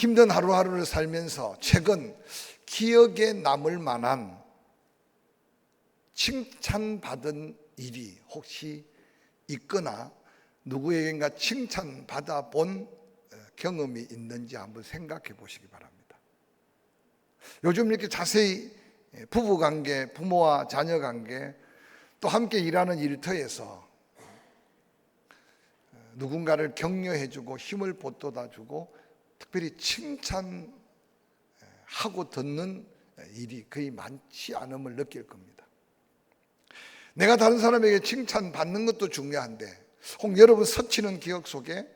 힘든 하루하루를 살면서 최근 기억에 남을 만한 칭찬받은 일이 혹시 있거나 누구에겐가 칭찬받아 본 경험이 있는지 한번 생각해 보시기 바랍니다. 요즘 이렇게 자세히 부부관계, 부모와 자녀관계, 또 함께 일하는 일터에서 누군가를 격려해주고 힘을 보태다주고 특별히 칭찬하고 듣는 일이 거의 많지 않음을 느낄 겁니다. 내가 다른 사람에게 칭찬받는 것도 중요한데 혹 여러분 스치는 기억 속에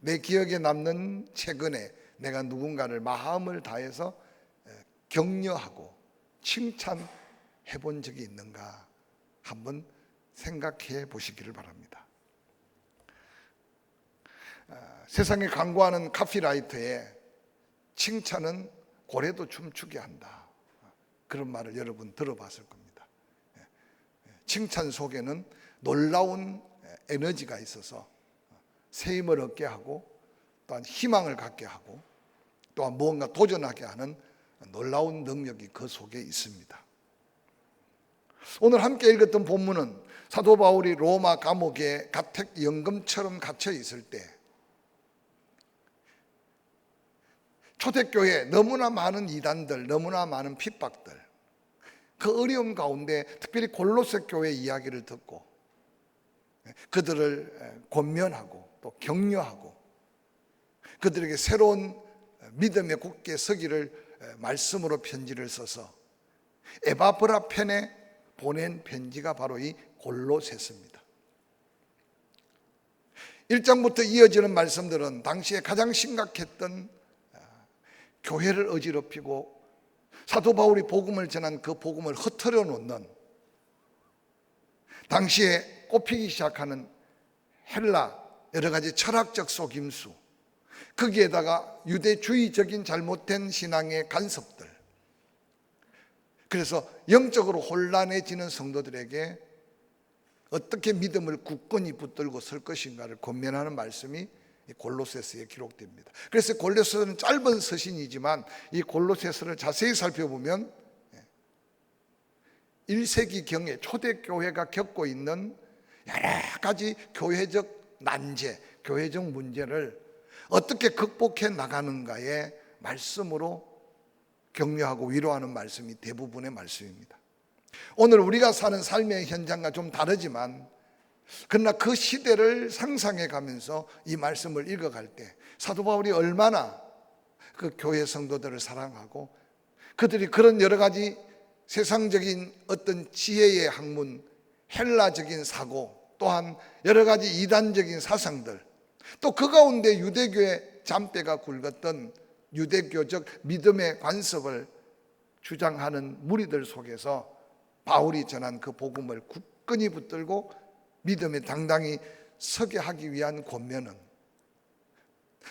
내 기억에 남는 최근에 내가 누군가를 마음을 다해서 격려하고 칭찬해 본 적이 있는가 한번 생각해 보시기를 바랍니다. 세상에 광고하는 카피라이터에 칭찬은 고래도 춤추게 한다, 그런 말을 여러분 들어봤을 겁니다. 칭찬 속에는 놀라운 에너지가 있어서 새 힘을 얻게 하고 또한 희망을 갖게 하고 또한 무언가 도전하게 하는 놀라운 능력이 그 속에 있습니다. 오늘 함께 읽었던 본문은 사도 바울이 로마 감옥에 가택연금처럼 갇혀 있을 때 초대교회 너무나 많은 이단들, 너무나 많은 핍박들, 그 어려움 가운데 특별히 골로새 교회 이야기를 듣고 그들을 권면하고 또 격려하고 그들에게 새로운 믿음의 굳게 서기를 말씀으로 편지를 써서 에바브라 편에 보낸 편지가 바로 이 골로새서입니다. 1장부터 이어지는 말씀들은 당시에 가장 심각했던 교회를 어지럽히고 사도 바울이 복음을 전한 그 복음을 흩어려 놓는, 당시에 꼽히기 시작하는 헬라 여러 가지 철학적 속임수, 거기에다가 유대주의적인 잘못된 신앙의 간섭들, 그래서 영적으로 혼란해지는 성도들에게 어떻게 믿음을 굳건히 붙들고 설 것인가를 권면하는 말씀이 골로새서에 기록됩니다. 그래서 골로새서는 짧은 서신이지만 이 골로새서를 자세히 살펴보면 1세기경에 초대교회가 겪고 있는 여러 가지 교회적 난제, 교회적 문제를 어떻게 극복해 나가는가의 말씀으로 격려하고 위로하는 말씀이 대부분의 말씀입니다. 오늘 우리가 사는 삶의 현장과 좀 다르지만 그러나 그 시대를 상상해 가면서 이 말씀을 읽어갈 때 사도 바울이 얼마나 그 교회 성도들을 사랑하고 그들이 그런 여러 가지 세상적인 어떤 지혜의 학문, 헬라적인 사고, 또한 여러 가지 이단적인 사상들, 또 그 가운데 유대교의 잠대가 굵었던 유대교적 믿음의 관습을 주장하는 무리들 속에서 바울이 전한 그 복음을 굳건히 붙들고 믿음에 당당히 서게 하기 위한 권면은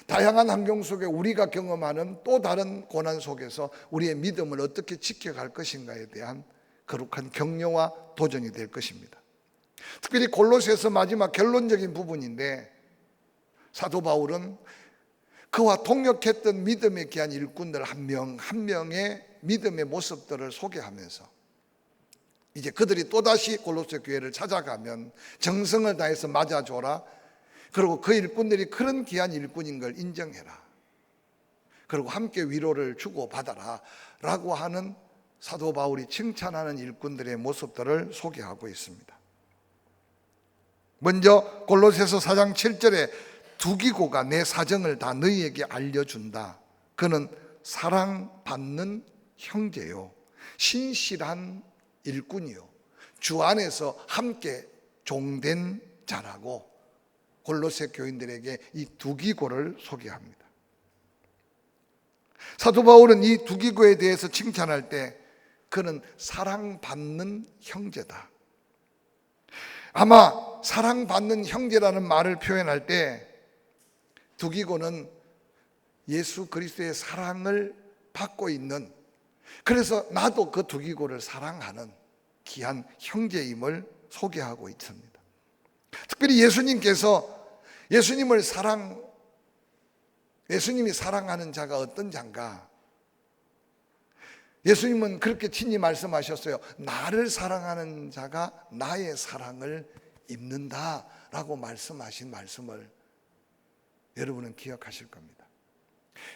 다양한 환경 속에 우리가 경험하는 또 다른 고난 속에서 우리의 믿음을 어떻게 지켜갈 것인가에 대한 거룩한 격려와 도전이 될 것입니다. 특별히 골로새서 마지막 결론적인 부분인데 사도 바울은 그와 동역했던 믿음에 귀한 일꾼들 한 명 한 명의 믿음의 모습들을 소개하면서 이제 그들이 또다시 골로새 교회를 찾아가면 정성을 다해서 맞아줘라. 그리고 그 일꾼들이 그런 귀한 일꾼인 걸 인정해라. 그리고 함께 위로를 주고받아라 라고 하는 사도 바울이 칭찬하는 일꾼들의 모습들을 소개하고 있습니다. 먼저 골로새서 4장 7절에 두기고가 내 사정을 다 너희에게 알려준다. 그는 사랑받는 형제요, 신실한 일꾼이요, 주 안에서 함께 종된 자라고 골로새 교인들에게 이 두기고를 소개합니다. 사도 바울은 이 두기고에 대해서 칭찬할 때 그는 사랑받는 형제다. 아마 사랑받는 형제라는 말을 표현할 때 두기고는 예수 그리스도의 사랑을 받고 있는, 그래서 나도 그 두기고를 사랑하는 귀한 형제임을 소개하고 있습니다. 특별히 예수님께서 예수님을 사랑하는 예수님이 사랑하는 자가 어떤 자인가? 예수님은 그렇게 친히 말씀하셨어요. 나를 사랑하는 자가 나의 사랑을 입는다라고 말씀하신 말씀을 여러분은 기억하실 겁니다.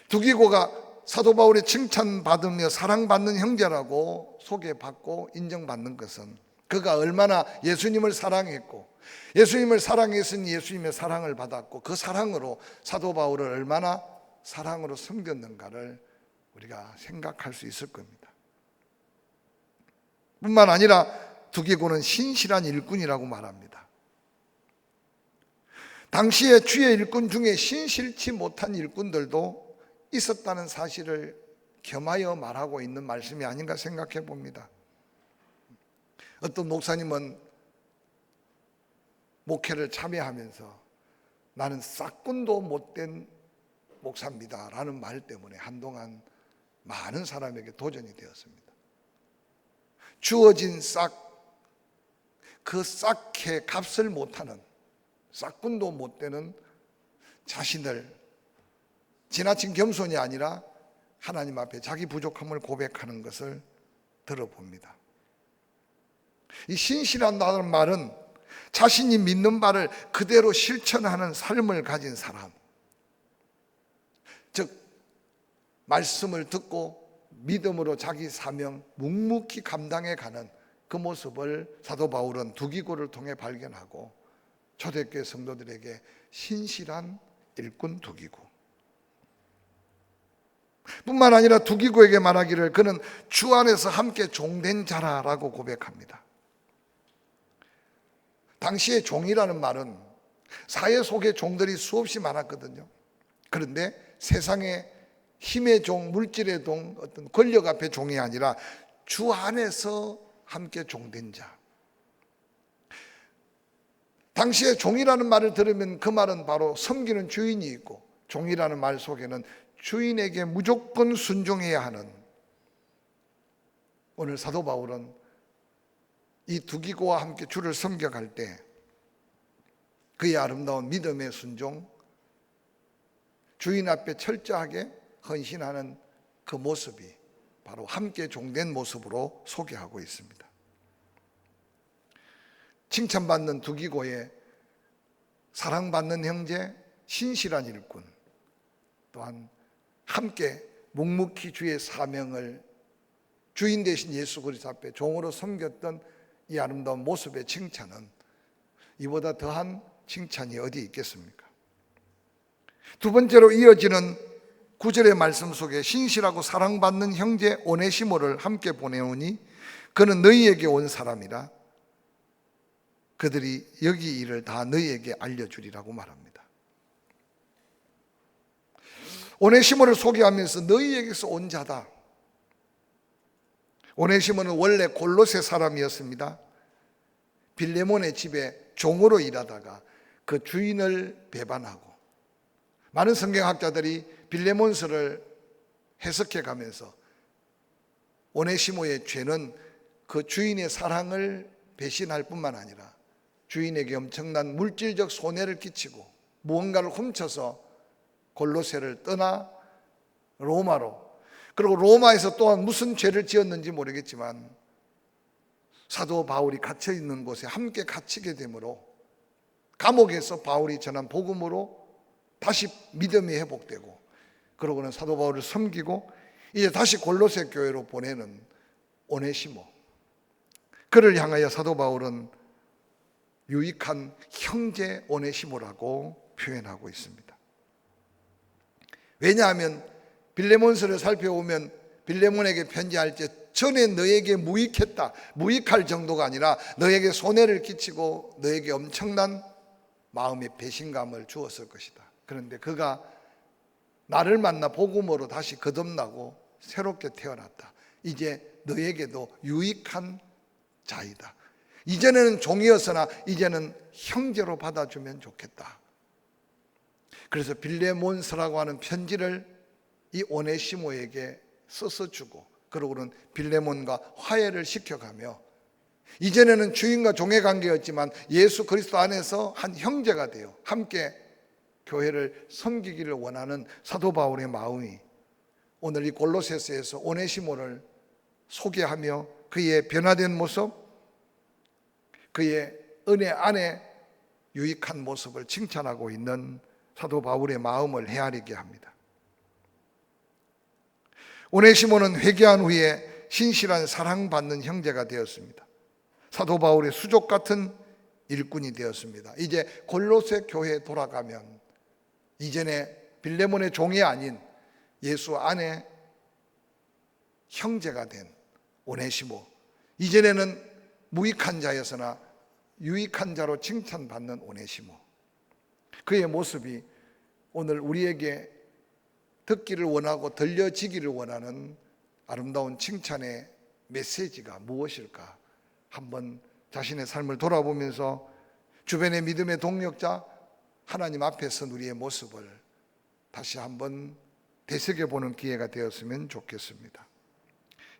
두기고가 사도 바울의 칭찬받으며 사랑받는 형제라고 소개받고 인정받는 것은 그가 얼마나 예수님을 사랑했고 예수님을 사랑했으니 예수님의 사랑을 받았고 그 사랑으로 사도 바울을 얼마나 사랑으로 섬겼는가를 우리가 생각할 수 있을 겁니다. 뿐만 아니라 두기고는 신실한 일꾼이라고 말합니다. 당시에 주의 일꾼 중에 신실치 못한 일꾼들도 있었다는 사실을 겸하여 말하고 있는 말씀이 아닌가 생각해 봅니다. 어떤 목사님은 목회를 참여하면서 나는 싹군도 못된 목사입니다 라는 말 때문에 한동안 많은 사람에게 도전이 되었습니다. 주어진 싹, 그 싹의 값을 못하는 싹군도 못 되는 자신을 지나친 겸손이 아니라 하나님 앞에 자기 부족함을 고백하는 것을 들어봅니다. 이 신실한다는 말은 자신이 믿는 바를 그대로 실천하는 삶을 가진 사람, 즉 말씀을 듣고 믿음으로 자기 사명 묵묵히 감당해 가는 그 모습을 사도 바울은 두기고를 통해 발견하고 초대교회 성도들에게 신실한 일꾼 두기고 뿐만 아니라 두기고에게 말하기를 그는 주 안에서 함께 종된 자라라고 고백합니다. 당시에 종이라는 말은 사회 속에 종들이 수없이 많았거든요. 그런데 세상에 힘의 종, 물질의 종, 어떤 권력 앞에 종이 아니라 주 안에서 함께 종된 자. 당시에 종이라는 말을 들으면 그 말은 바로 섬기는 주인이 있고 종이라는 말 속에는 주인에게 무조건 순종해야 하는, 오늘 사도 바울은 이 두기고와 함께 주를 섬겨갈 때 그의 아름다운 믿음의 순종, 주인 앞에 철저하게 헌신하는 그 모습이 바로 함께 종된 모습으로 소개하고 있습니다. 칭찬받는 두기고의 사랑받는 형제, 신실한 일꾼, 또한 함께 묵묵히 주의 사명을 주인 되신 예수 그리스도 앞에 종으로 섬겼던 이 아름다운 모습의 칭찬은 이보다 더한 칭찬이 어디 있겠습니까? 두 번째로 이어지는 9절의 말씀 속에 신실하고 사랑받는 형제 오네시모를 함께 보내오니 그는 너희에게 온 사람이라 그들이 여기 일을 다 너희에게 알려주리라고 말합니다. 오네시모를 소개하면서 너희에게서 온 자다. 오네시모는 원래 골로새 사람이었습니다. 빌레몬의 집에 종으로 일하다가 그 주인을 배반하고 많은 성경학자들이 빌레몬서를 해석해 가면서 오네시모의 죄는 그 주인의 사랑을 배신할 뿐만 아니라 주인에게 엄청난 물질적 손해를 끼치고 무언가를 훔쳐서 골로새를 떠나 로마로, 그리고 로마에서 또한 무슨 죄를 지었는지 모르겠지만 사도 바울이 갇혀 있는 곳에 함께 갇히게 되므로 감옥에서 바울이 전한 복음으로 다시 믿음이 회복되고 그러고는 사도 바울을 섬기고 이제 다시 골로새 교회로 보내는 오네시모, 그를 향하여 사도 바울은 유익한 형제 오네시모라고 표현하고 있습니다. 왜냐하면 빌레몬서를 살펴보면 빌레몬에게 편지할 때 전에 너에게 무익했다, 무익할 정도가 아니라 너에게 손해를 끼치고 너에게 엄청난 마음의 배신감을 주었을 것이다. 그런데 그가 나를 만나 복음으로 다시 거듭나고 새롭게 태어났다. 이제 너에게도 유익한 자이다. 이전에는 종이었으나 이제는 형제로 받아주면 좋겠다. 그래서 빌레몬서라고 하는 편지를 이 오네시모에게 써서 주고 그러고는 빌레몬과 화해를 시켜가며 이전에는 주인과 종의 관계였지만 예수 그리스도 안에서 한 형제가 되어 함께 교회를 섬기기를 원하는 사도 바울의 마음이 오늘 이 골로새서에서 오네시모를 소개하며 그의 변화된 모습, 그의 은혜 안에 유익한 모습을 칭찬하고 있는 사도 바울의 마음을 헤아리게 합니다. 오네시모는 회개한 후에 신실한 사랑받는 형제가 되었습니다. 사도 바울의 수족 같은 일꾼이 되었습니다. 이제 골로새 교회에 돌아가면 이전에 빌레몬의 종이 아닌 예수 안에 형제가 된 오네시모, 이전에는 무익한 자였으나 유익한 자로 칭찬받는 오네시모, 그의 모습이 오늘 우리에게 듣기를 원하고 들려지기를 원하는 아름다운 칭찬의 메시지가 무엇일까? 한번 자신의 삶을 돌아보면서 주변의 믿음의 동력자 하나님 앞에 선 우리의 모습을 다시 한번 되새겨보는 기회가 되었으면 좋겠습니다.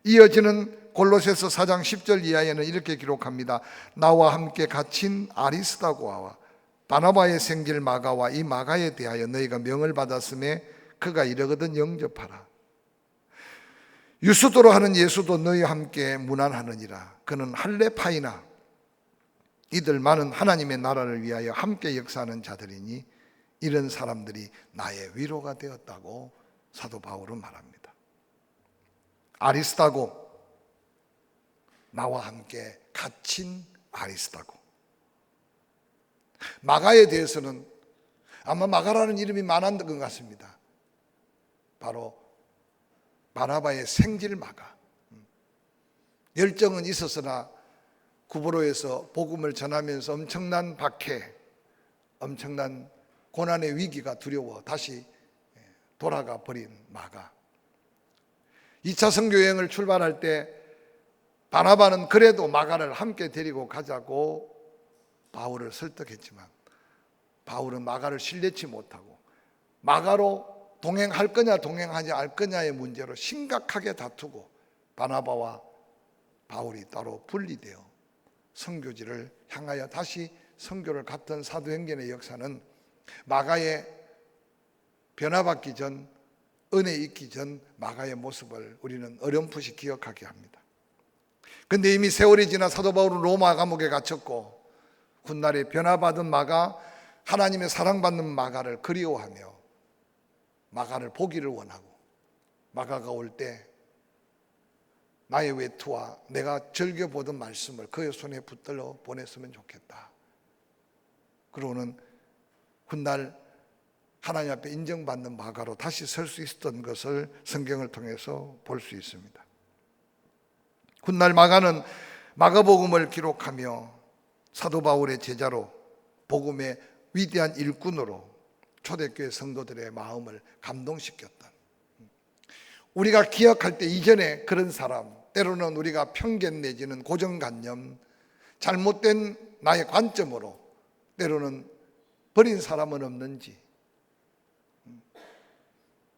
이어지는 골로새서 4장 10절 이하에는 이렇게 기록합니다. 나와 함께 갇힌 아리스다고와 바나바의 생질 마가와 이 마가에 대하여 너희가 명을 받았음에 그가 이르거든 영접하라. 유수도로 하는 예수도 너희와 함께 문안하느니라. 그는 할레파이나 이들 많은 하나님의 나라를 위하여 함께 역사하는 자들이니 이런 사람들이 나의 위로가 되었다고 사도 바울은 말합니다. 아리스다고, 나와 함께 갇힌 아리스다고. 마가에 대해서는 아마 마가라는 이름이 많았던 것 같습니다. 바로 바나바의 생질 마가. 열정은 있었으나 구브로에서 복음을 전하면서 엄청난 박해, 엄청난 고난의 위기가 두려워 다시 돌아가 버린 마가. 2차 선교 여행을 출발할 때 바나바는 그래도 마가를 함께 데리고 가자고 바울을 설득했지만 바울은 마가를 신뢰치 못하고 마가로 동행할 거냐 동행하지 않을 거냐의 문제로 심각하게 다투고 바나바와 바울이 따로 분리되어 선교지를 향하여 다시 선교를 갔던 사도행전의 역사는 마가의 변화받기 전, 은혜 있기 전 마가의 모습을 우리는 어렴풋이 기억하게 합니다. 그런데 이미 세월이 지나 사도 바울은 로마 감옥에 갇혔고 훗날에 변화받은 마가, 하나님의 사랑받는 마가를 그리워하며 마가를 보기를 원하고 마가가 올 때 나의 외투와 내가 즐겨보던 말씀을 그의 손에 붙들어 보냈으면 좋겠다. 그러고는 훗날 하나님 앞에 인정받는 마가로 다시 설 수 있었던 것을 성경을 통해서 볼 수 있습니다. 훗날 마가는 마가복음을 기록하며 사도 바울의 제자로 복음의 위대한 일꾼으로 초대교회 성도들의 마음을 감동시켰던, 우리가 기억할 때 이전에 그런 사람, 때로는 우리가 편견 내지는 고정관념, 잘못된 나의 관점으로 때로는 버린 사람은 없는지,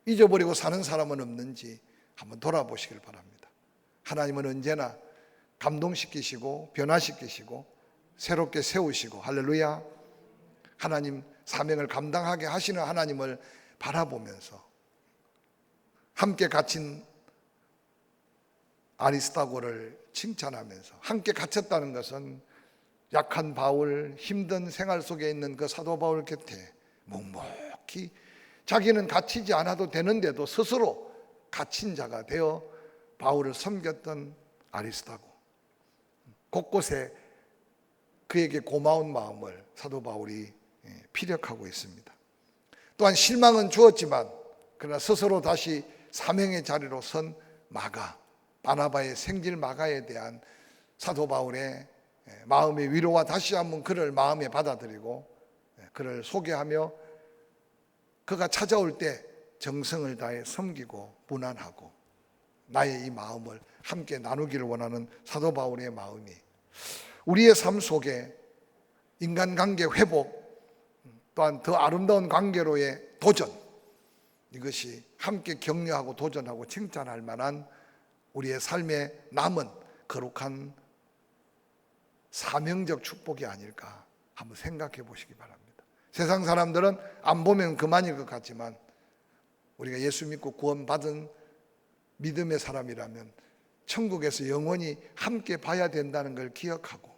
잊어버리고 사는 사람은 없는지 한번 돌아보시길 바랍니다. 하나님은 언제나 감동시키시고 변화시키시고 새롭게 세우시고, 할렐루야, 하나님 사명을 감당하게 하시는 하나님을 바라보면서 함께 갇힌 아리스다고를 칭찬하면서, 함께 갇혔다는 것은 약한 바울, 힘든 생활 속에 있는 그 사도 바울 곁에 묵묵히 자기는 갇히지 않아도 되는데도 스스로 갇힌 자가 되어 바울을 섬겼던 아리스다고, 곳곳에 그에게 고마운 마음을 사도 바울이 피력하고 있습니다. 또한 실망은 주었지만 그러나 스스로 다시 사명의 자리로 선 마가, 바나바의 생질 마가에 대한 사도 바울의 마음의 위로와 다시 한번 그를 마음에 받아들이고 그를 소개하며 그가 찾아올 때 정성을 다해 섬기고 문안하고 나의 이 마음을 함께 나누기를 원하는 사도 바울의 마음이 우리의 삶 속에 인간관계 회복, 또한 더 아름다운 관계로의 도전, 이것이 함께 격려하고 도전하고 칭찬할 만한 우리의 삶에 남은 거룩한 사명적 축복이 아닐까 한번 생각해 보시기 바랍니다. 세상 사람들은 안 보면 그만일 것 같지만 우리가 예수 믿고 구원받은 믿음의 사람이라면 천국에서 영원히 함께 봐야 된다는 걸 기억하고,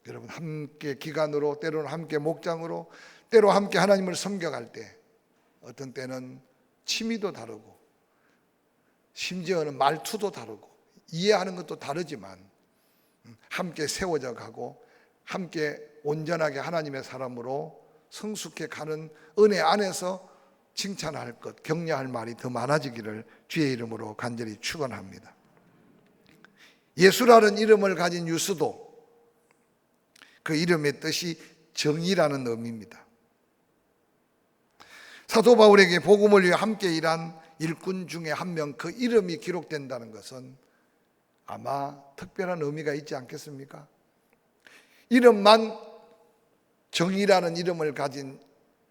여러분 함께 기간으로, 때로는 함께 목장으로, 때로 함께 하나님을 섬겨갈 때 어떤 때는 취미도 다르고 심지어는 말투도 다르고 이해하는 것도 다르지만 함께 세워져 가고 함께 온전하게 하나님의 사람으로 성숙해 가는 은혜 안에서 칭찬할 것, 격려할 말이 더 많아지기를 주의 이름으로 간절히 축원합니다. 예수라는 이름을 가진 유수도, 그 이름의 뜻이 정의라는 의미입니다. 사도 바울에게 복음을 위해 함께 일한 일꾼 중에 한 명, 그 이름이 기록된다는 것은 아마 특별한 의미가 있지 않겠습니까? 이름만 정의라는 이름을 가진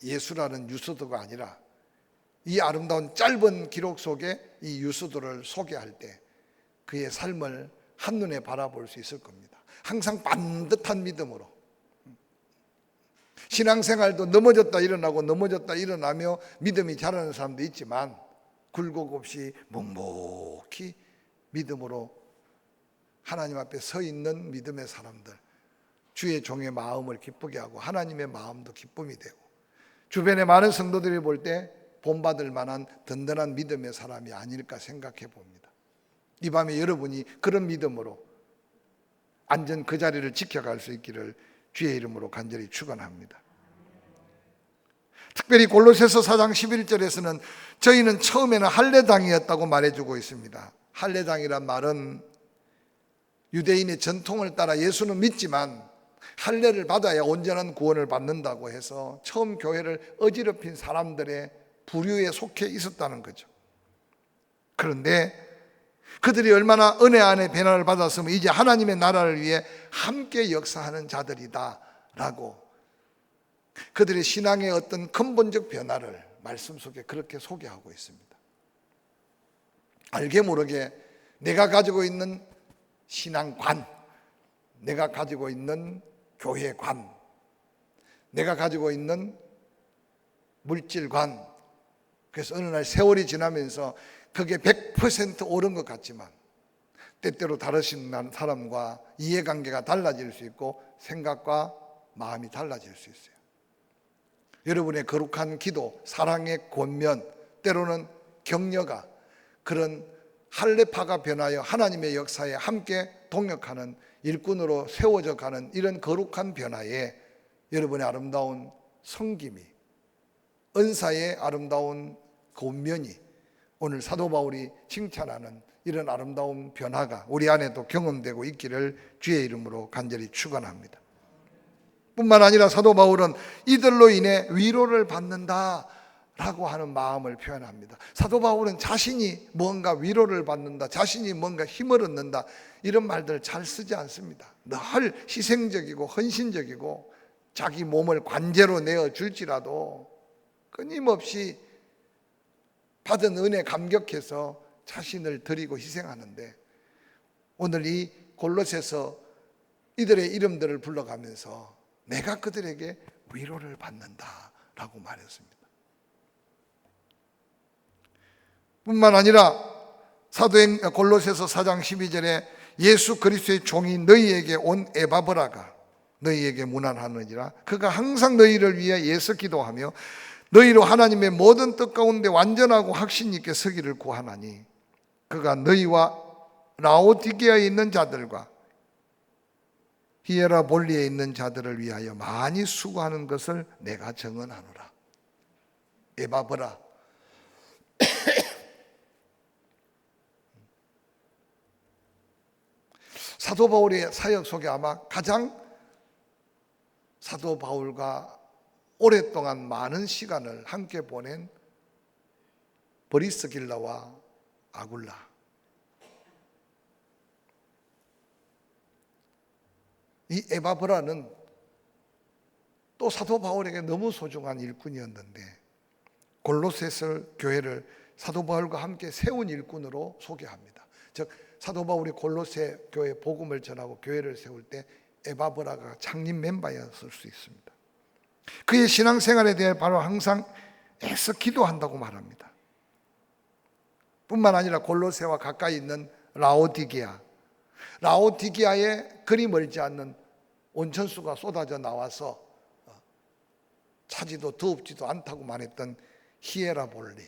예수라는 유수도가 아니라 이 아름다운 짧은 기록 속에 이 유수도를 소개할 때 그의 삶을 한눈에 바라볼 수 있을 겁니다. 항상 반듯한 믿음으로, 신앙생활도 넘어졌다 일어나고 넘어졌다 일어나며 믿음이 자라는 사람도 있지만 굴곡 없이 묵묵히 믿음으로 하나님 앞에 서 있는 믿음의 사람들, 주의 종의 마음을 기쁘게 하고 하나님의 마음도 기쁨이 되고 주변의 많은 성도들이 볼 때 본받을 만한 든든한 믿음의 사람이 아닐까 생각해 봅니다. 이 밤에 여러분이 그런 믿음으로 안전 그 자리를 지켜갈 수 있기를 주의 이름으로 간절히 축원합니다. 특별히 골로새서 4장 11절에서는 저희는 처음에는 할례당이었다고 말해주고 있습니다. 할례당이란 말은 유대인의 전통을 따라 예수는 믿지만 할례를 받아야 온전한 구원을 받는다고 해서 처음 교회를 어지럽힌 사람들의 부류에 속해 있었다는 거죠. 그런데 그들이 얼마나 은혜 안에 변화를 받았으면 이제 하나님의 나라를 위해 함께 역사하는 자들이다 라고 그들의 신앙의 어떤 근본적 변화를 말씀 속에 그렇게 소개하고 있습니다. 알게 모르게 내가 가지고 있는 신앙관, 내가 가지고 있는 교회관, 내가 가지고 있는 물질관, 그래서 어느 날 세월이 지나면서 그게 100% 옳은 것 같지만 때때로 다르신 사람과 이해관계가 달라질 수 있고 생각과 마음이 달라질 수 있어요. 여러분의 거룩한 기도, 사랑의 권면, 때로는 격려가 그런 할례파가 변하여 하나님의 역사에 함께 동역하는 일꾼으로 세워져 가는 이런 거룩한 변화에 여러분의 아름다운 섬김이, 은사의 아름다운 권면이, 오늘 사도 바울이 칭찬하는 이런 아름다운 변화가 우리 안에도 경험되고 있기를 주의 이름으로 간절히 축원합니다. 뿐만 아니라 사도 바울은 이들로 인해 위로를 받는다 라고 하는 마음을 표현합니다. 사도 바울은 자신이 뭔가 위로를 받는다, 자신이 뭔가 힘을 얻는다 이런 말들을 잘 쓰지 않습니다. 늘 희생적이고 헌신적이고 자기 몸을 관제로 내어줄지라도 끊임없이 받은 은혜 감격해서 자신을 드리고 희생하는데 오늘 이 골로새서 이들의 이름들을 불러가면서 내가 그들에게 위로를 받는다라고 말했습니다. 뿐만 아니라 골로새서 4장 12절에 예수 그리스도의 종이 너희에게 온 에바브라가 너희에게 문안하느니라. 그가 항상 너희를 위해 애써 기도하며 너희로 하나님의 모든 뜻 가운데 완전하고 확신 있게 서기를 구하나니 그가 너희와 라오디게아에 있는 자들과 히에라볼리에 있는 자들을 위하여 많이 수고하는 것을 내가 정언하노라. 에바브라, 사도 바울의 사역 속에 아마 가장 사도 바울과 오랫동안 많은 시간을 함께 보낸 브리스길라와 아굴라, 이 에바브라는 또 사도 바울에게 너무 소중한 일꾼이었는데 골로새서 교회를 사도 바울과 함께 세운 일꾼으로 소개합니다. 즉 사도 바울이 골로새 교회 복음을 전하고 교회를 세울 때 에바브라가 창립 멤버였을 수 있습니다. 그의 신앙생활에 대해 바로 항상 애써 기도한다고 말합니다. 뿐만 아니라 골로새와 가까이 있는 라오디게아에 그리 멀지 않는 온천수가 쏟아져 나와서 차지도 더웁지도 않다고 말했던 히에라볼리,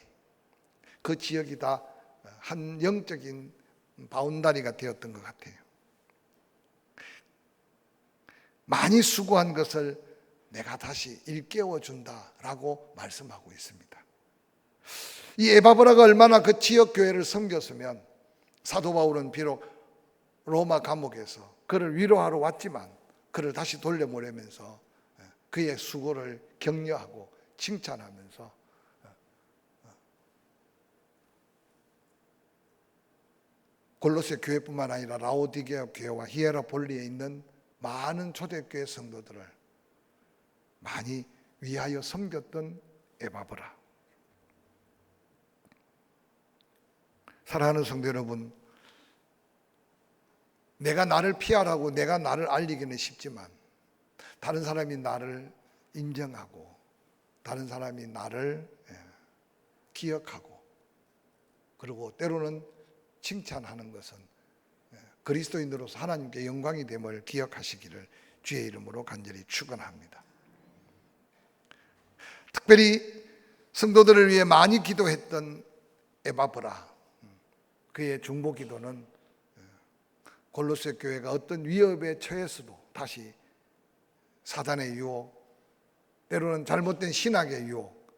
그 지역이 다 한 영적인 바운다리가 되었던 것 같아요. 많이 수고한 것을 내가 다시 일깨워 준다라고 말씀하고 있습니다. 이 에바브라가 얼마나 그 지역 교회를 섬겼으면 사도 바울은 비록 로마 감옥에서 그를 위로하러 왔지만 그를 다시 돌려보내면서 그의 수고를 격려하고 칭찬하면서 골로새 교회뿐만 아니라 라오디게아 교회와 히에라볼리에 있는 많은 초대교회 성도들을 많이 위하여 섬겼던 에바브라. 사랑하는 성도 여러분, 내가 나를 피하라고 내가 나를 알리기는 쉽지만 다른 사람이 나를 인정하고 다른 사람이 나를 기억하고 그리고 때로는 칭찬하는 것은 그리스도인으로서 하나님께 영광이 됨을 기억하시기를 주의 이름으로 간절히 축원합니다. 특별히 성도들을 위해 많이 기도했던 에바브라, 그의 중보 기도는 골로새 교회가 어떤 위협에 처했어도 다시 사단의 유혹, 때로는 잘못된 신학의 유혹,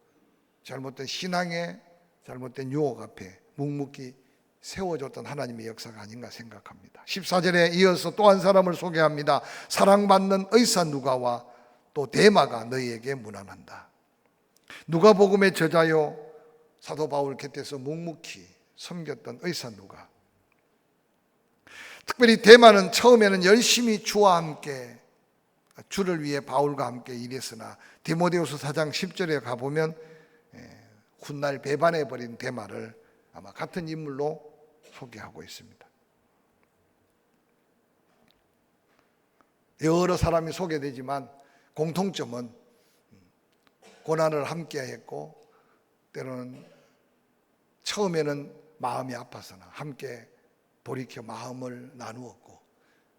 잘못된 신앙의 잘못된 유혹 앞에 묵묵히 세워줬던 하나님의 역사가 아닌가 생각합니다. 14절에 이어서 또 한 사람을 소개합니다. 사랑받는 의사 누가와 또 데마가 너희에게 문안한다. 누가복음의 저자요 사도 바울 곁에서 묵묵히 섬겼던 의사 누가. 특별히 데마는 처음에는 열심히 주와 함께 주를 위해 바울과 함께 일했으나 디모데후서 4장 10절에 가보면 훗날 배반해버린 데마를 아마 같은 인물로 소개하고 있습니다. 여러 사람이 소개되지만 공통점은 고난을 함께 했고 때로는 처음에는 마음이 아파서나 함께 돌이켜 마음을 나누었고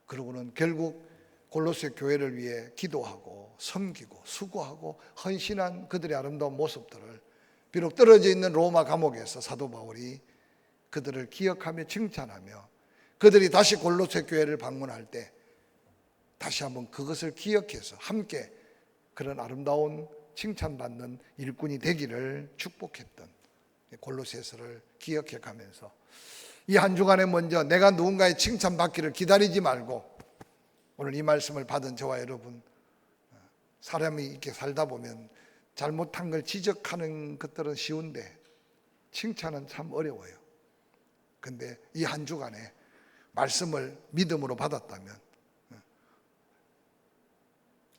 그러고는 결국 골로새 교회를 위해 기도하고 섬기고 수고하고 헌신한 그들의 아름다운 모습들을 비록 떨어져 있는 로마 감옥에서 사도 바울이 그들을 기억하며 칭찬하며 그들이 다시 골로새 교회를 방문할 때 다시 한번 그것을 기억해서 함께 그런 아름다운 칭찬받는 일꾼이 되기를 축복했던 골로새서를 기억해 가면서 이 한 주간에 먼저 내가 누군가의 칭찬받기를 기다리지 말고 오늘 이 말씀을 받은 저와 여러분, 사람이 이렇게 살다 보면 잘못한 걸 지적하는 것들은 쉬운데 칭찬은 참 어려워요. 근데 이 한 주간에 말씀을 믿음으로 받았다면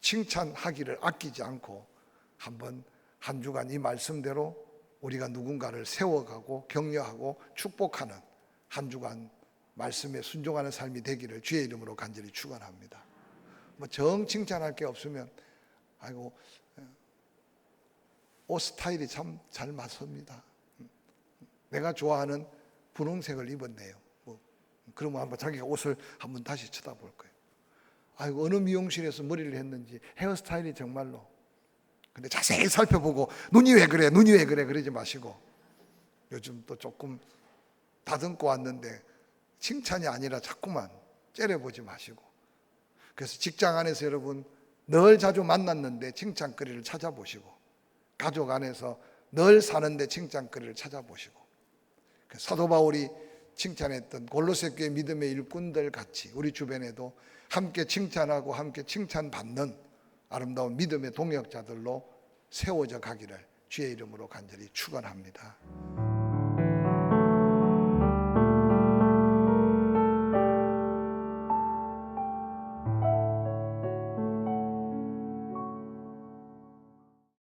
칭찬하기를 아끼지 않고 한번 한 주간 이 말씀대로 우리가 누군가를 세워가고 격려하고 축복하는 한 주간 말씀에 순종하는 삶이 되기를 주의 이름으로 간절히 축원합니다. 뭐 정 칭찬할 게 없으면 아이고 옷 스타일이 참 잘 맞습니다. 내가 좋아하는 분홍색을 입었네요. 그러면 한번 자기가 옷을 한번 다시 쳐다볼 거예요. 아이고 어느 미용실에서 머리를 했는지 헤어스타일이 정말로. 근데 자세히 살펴보고 눈이 왜 그래 그러지 마시고 요즘 또 조금 다듬고 왔는데 칭찬이 아니라 자꾸만 째려보지 마시고 그래서 직장 안에서 여러분 늘 자주 만났는데 칭찬거리를 찾아보시고 가족 안에서 늘 사는데 칭찬거리를 찾아보시고 사도 바울이 칭찬했던 골로새 교회 믿음의 일꾼들 같이 우리 주변에도 함께 칭찬하고 함께 칭찬받는 아름다운 믿음의 동역자들로 세워져 가기를 주의 이름으로 간절히 축원합니다.